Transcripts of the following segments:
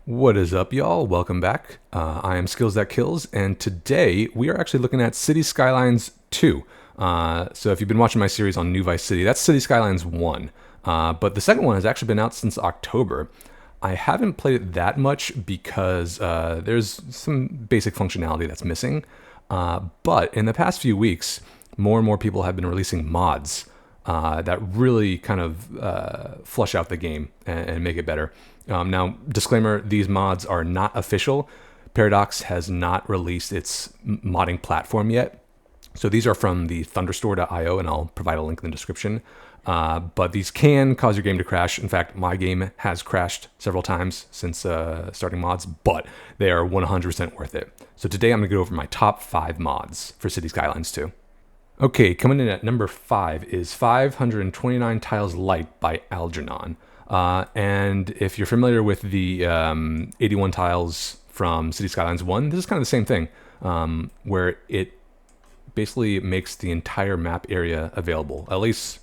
What is up, y'all? Welcome back. I am Skills That Kills, and today we are actually looking at City Skylines 2. So if you've been watching my series on New Vice City, that's City Skylines 1. But the second one has actually been out since October. I haven't played it that much because there's some basic functionality that's missing. But in the past few weeks, more and more people have been releasing mods that really kind of flush out the game and make it better. Now, disclaimer, these mods are not official. Paradox has not released its modding platform yet. So these are from the thunderstore.io, and I'll provide a link in the description. But these can cause your game to crash. In fact, my game has crashed several times since starting mods, but they are 100% worth it. So today I'm going to go over my top 5 mods for City Skylines 2. Okay, coming in at number 5 is 529 Tiles Light by Algernon. And if you're familiar with the 81 tiles from City Skylines 1, this is kind of the same thing, where it basically makes the entire map area available, at least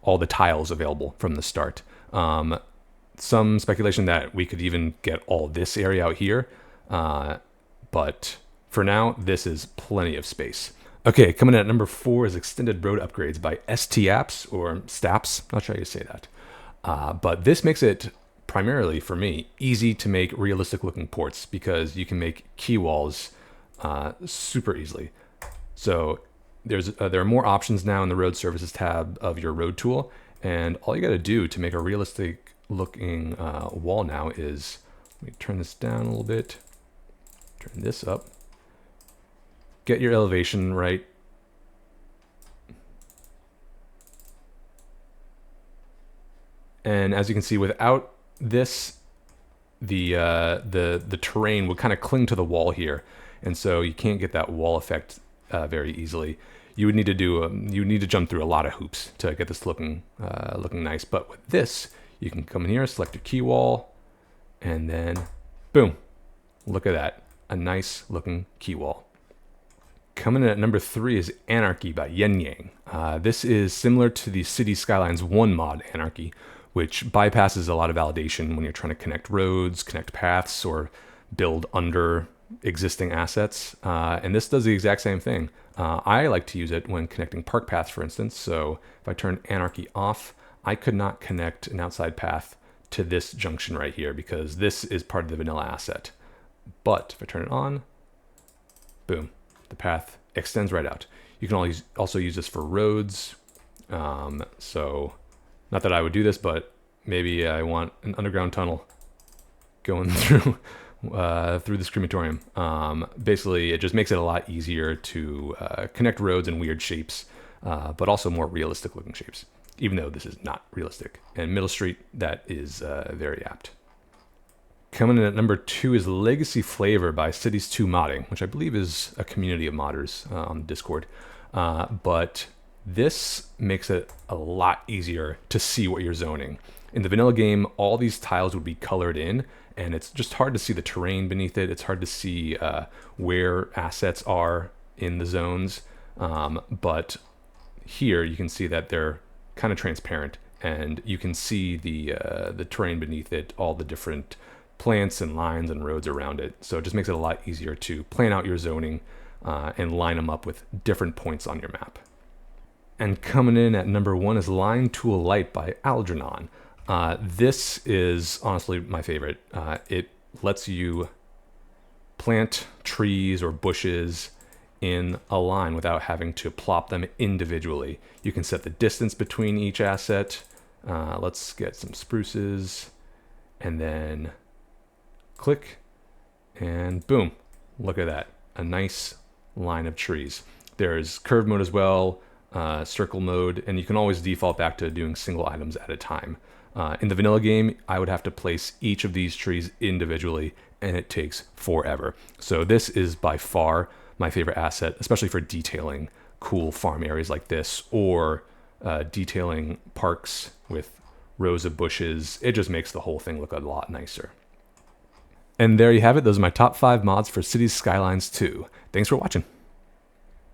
all the tiles available from the start. Some speculation that we could even get all this area out here, but for now, this is plenty of space. Okay, coming in at number 4 is Extended Road Upgrades by ST Apps, or Staps, not sure how you say that. But this makes it, primarily for me, easy to make realistic looking ports because you can make key walls super easily. So there are more options now in the road services tab of your road tool, and all you got to do to make a realistic looking wall now is, let me turn this down a little bit, turn this up, get your elevation right. And as you can see, without this, the terrain would kind of cling to the wall here, and so you can't get that wall effect very easily. You would need to you need to jump through a lot of hoops to get this looking nice. But with this, you can come in here, select your key wall, and then boom, look at that, a nice looking key wall. Coming in at number 3 is Anarchy by Yen Yang. This is similar to the City Skylines 1 mod, Anarchy, which bypasses a lot of validation when you're trying to connect roads, connect paths, or build under existing assets. And this does the exact same thing. I like to use it when connecting park paths, for instance. So if I turn Anarchy off, I could not connect an outside path to this junction right here because this is part of the vanilla asset. But if I turn it on, boom, the path extends right out. You can also use this for roads. So not that I would do this, but maybe I want an underground tunnel going through this crematorium. Basically, it just makes it a lot easier to connect roads in weird shapes, but also more realistic looking shapes, even though this is not realistic. And Middle Street, that is very apt. Coming in at number 2 is Legacy Flavor by Cities 2 Modding, which I believe is a community of modders on Discord. But this makes it a lot easier to see what you're zoning. In the vanilla game, all these tiles would be colored in, and it's just hard to see the terrain beneath it. It's hard to see where assets are in the zones. But here you can see that they're kind of transparent, and you can see the terrain beneath it, all the different plants and lines and roads around it. So it just makes it a lot easier to plan out your zoning and line them up with different points on your map. And coming in at number 1 is Line Tool Light by Algernon. This is honestly my favorite. It lets you plant trees or bushes in a line without having to plop them individually. You can set the distance between each asset. Let's get some spruces, and then click, and boom, look at that, a nice line of trees. There's curve mode as well, circle mode, and you can always default back to doing single items at a time. In the vanilla game, I would have to place each of these trees individually, and it takes forever. So this is by far my favorite asset, especially for detailing cool farm areas like this, or detailing parks with rows of bushes. It just makes the whole thing look a lot nicer. And there you have it. Those are my top 5 mods for Cities Skylines 2. Thanks for watching.